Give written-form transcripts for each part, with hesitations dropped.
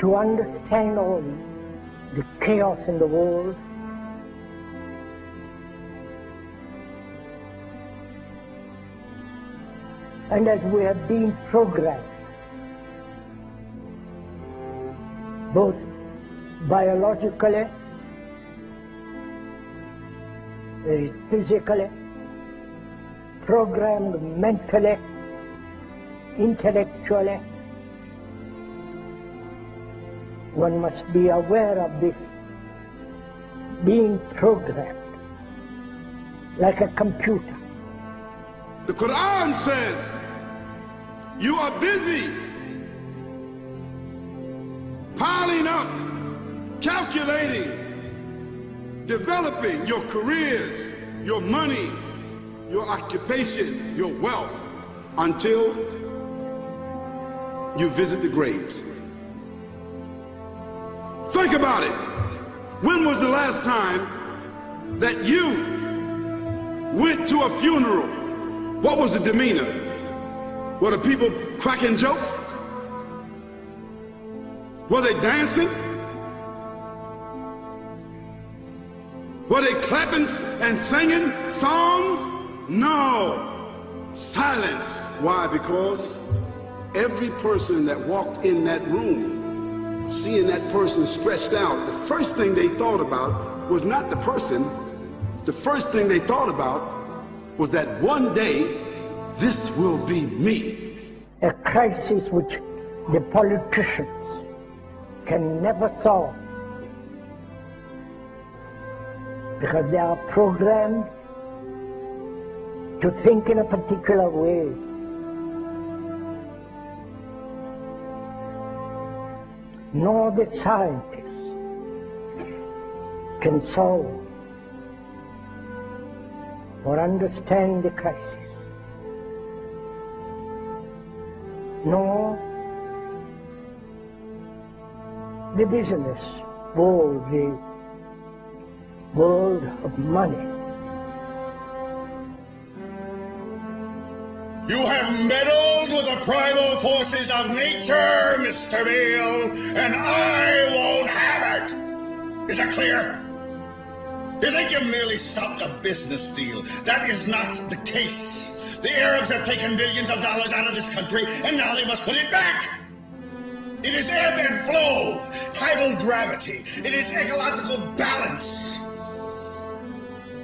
to understand all the chaos in the world, and as we have been programmed, both biologically, physically, programmed mentally, intellectually, one must be aware of this being programmed like a computer. The Quran says you are busy piling up, calculating, developing your careers, your money, your occupation, your wealth, until you visit the graves. Think about it. When was the last time that you went to a funeral? What was the demeanor? Were the people cracking jokes? Were they dancing? Were they clapping and singing songs? No. Silence. Why? Because every person that walked in that room, seeing that person stretched out, the first thing they thought about was not the person. The first thing they thought about was that one day, this will be me. A crisis which the politicians can never solve, because they are programmed to think in a particular way. Nor the scientists can solve or understand the crisis, nor the business world, the world of money. You have meddled with the primal forces of nature, Mr. Beale, and I won't have it. Is that clear? You think you've merely stopped a business deal. That is not the case. The Arabs have taken billions of dollars out of this country, and now they must put it back. It is ebb and flow, tidal gravity. It is ecological balance.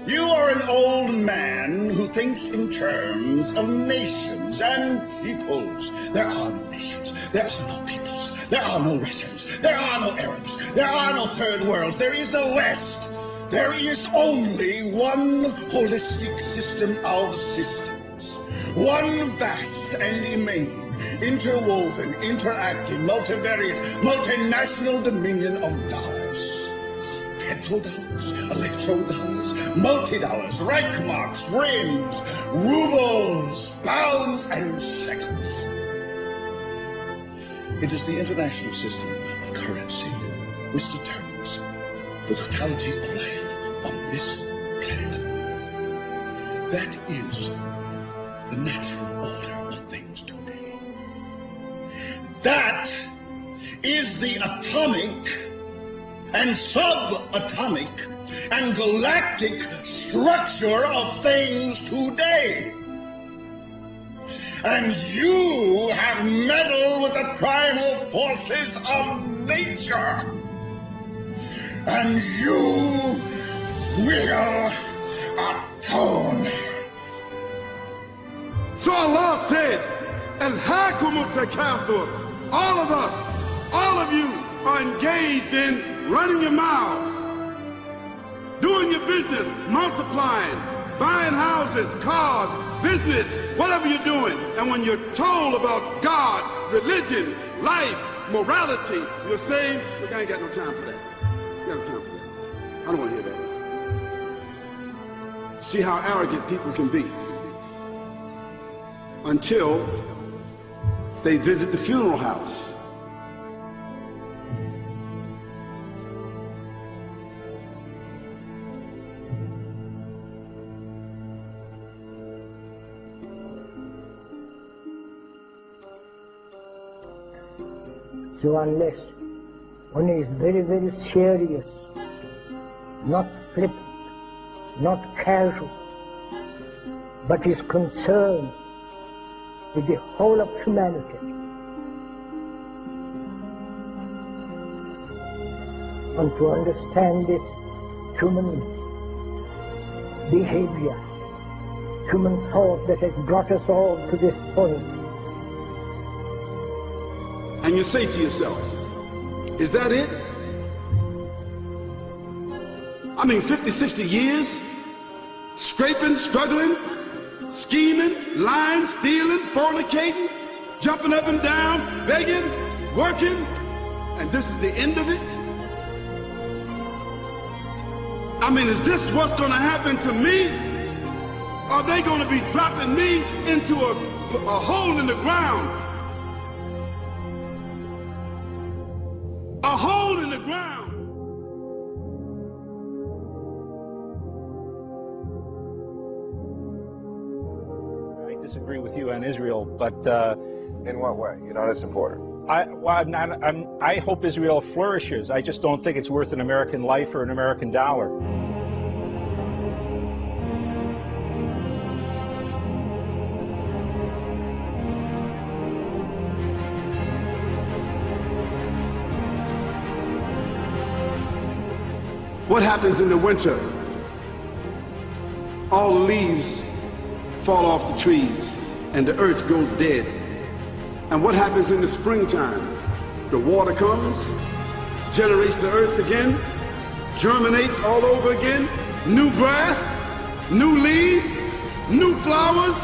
You are an old man who thinks in terms of nations and peoples. There are no nations. There are no peoples. There are no Russians. There are no Arabs. There are no third worlds. There is no West. There is only one holistic system of systems. One vast and immane, interwoven, interacting, multivariate, multinational dominion of dollars. Petrodollars, electrodollars, multi-dollars, Reichmarks, rims, rubles, pounds, and shekels. It is the international system of currency which determines the totality of life on this planet. That is the natural order of things today. That is the atomic and subatomic and galactic structure of things today. And you have meddled with the primal forces of nature. And you will atone. So Allah said, Alhaakum al-takathur. All of us, all of you are engaged in running your mouths, doing your business, multiplying, buying houses, cars, business, whatever you're doing. And when you're told about God, religion, life, morality, you're saying, look, I ain't got no time for that. I ain't got no time for that. I don't want to hear that. See how arrogant people can be until they visit the funeral house. So unless One is very, very serious, not flippant, not casual, but is concerned with the whole of humanity. And to understand this human behavior, human thought that has brought us all to this point. And you say to yourself, is that it? I mean, 50, 60 years, scraping, struggling, scheming, lying, stealing, fornicating, jumping up and down, begging, working, and this is the end of it? I mean, is this what's going to happen to me? Are they going to be dropping me into a hole in the ground? A hole in the ground. I disagree with you on Israel, but in what way? You're not a supporter. I hope Israel flourishes. I just don't think it's worth an American life or an American dollar. What happens in the winter? All the leaves fall off the trees and the earth goes dead. And what happens in the springtime? The water comes, generates the earth again, germinates all over again, new grass, new leaves, new flowers,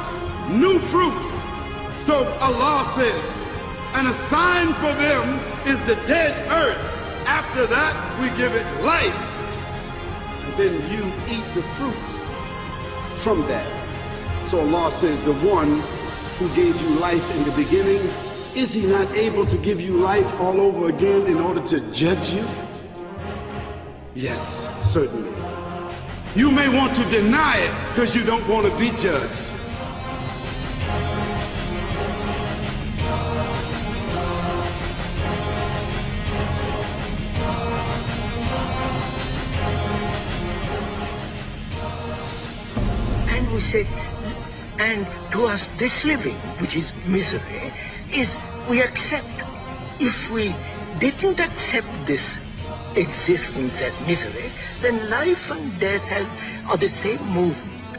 new fruits. So Allah says, and a sign for them is the dead earth. After that, we give it life. And then you eat the fruits from that. So Allah says, the one who gave you life in the beginning, is he not able to give you life all over again in order to judge you? Yes, certainly. You may want to deny it because you don't want to be judged. And we say, and to us this living, which is misery, is we accept. If we didn't accept this existence as misery, then life and death are the same movement.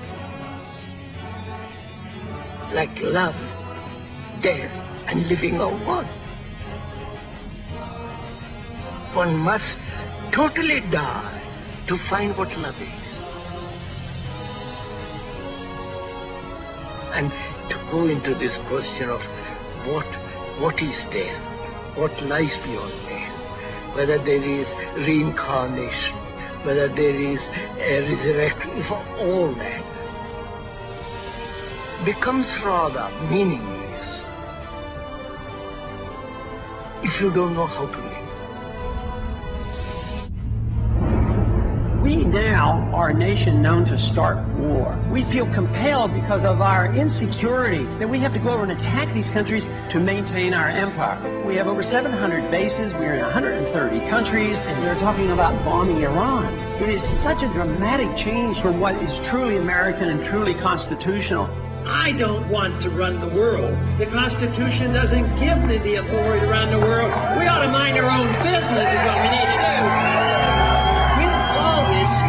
Like love, death, and living are one. One must totally die to find what love is. And to go into this question of what is death, what lies beyond death, whether there is reincarnation, whether there is a resurrection, for all that becomes rather meaningless if you don't know how to live. We now are a nation known to start war. We feel compelled because of our insecurity that we have to go over and attack these countries to maintain our empire. We have over 700 bases, we're in 130 countries, and we're talking about bombing Iran. It is such a dramatic change from what is truly American and truly constitutional. I don't want to run the world. The Constitution doesn't give me the authority to run the world. We ought to mind our own business is what we need to do.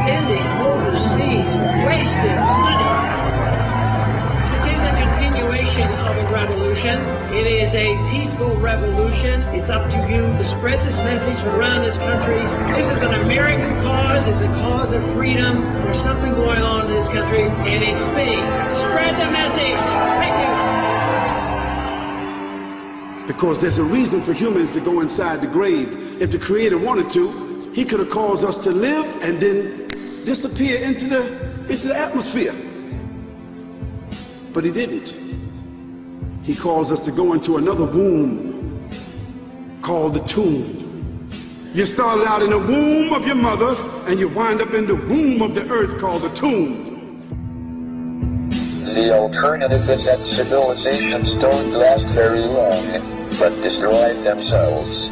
Spending overseas, wasted money. This is a continuation of a revolution. It is a peaceful revolution. It's up to you to spread this message around this country. This is an American cause. It's a cause of freedom. There's something going on in this country, and it's me. Spread the message. Thank you. Because there's a reason for humans to go inside the grave. If the Creator wanted to, He could have caused us to live and then disappear into the atmosphere. But He didn't. He caused us to go into another womb called the tomb. You started out in the womb of your mother and you wind up in the womb of the earth called the tomb. The alternative is that civilizations don't last very long, but destroy themselves.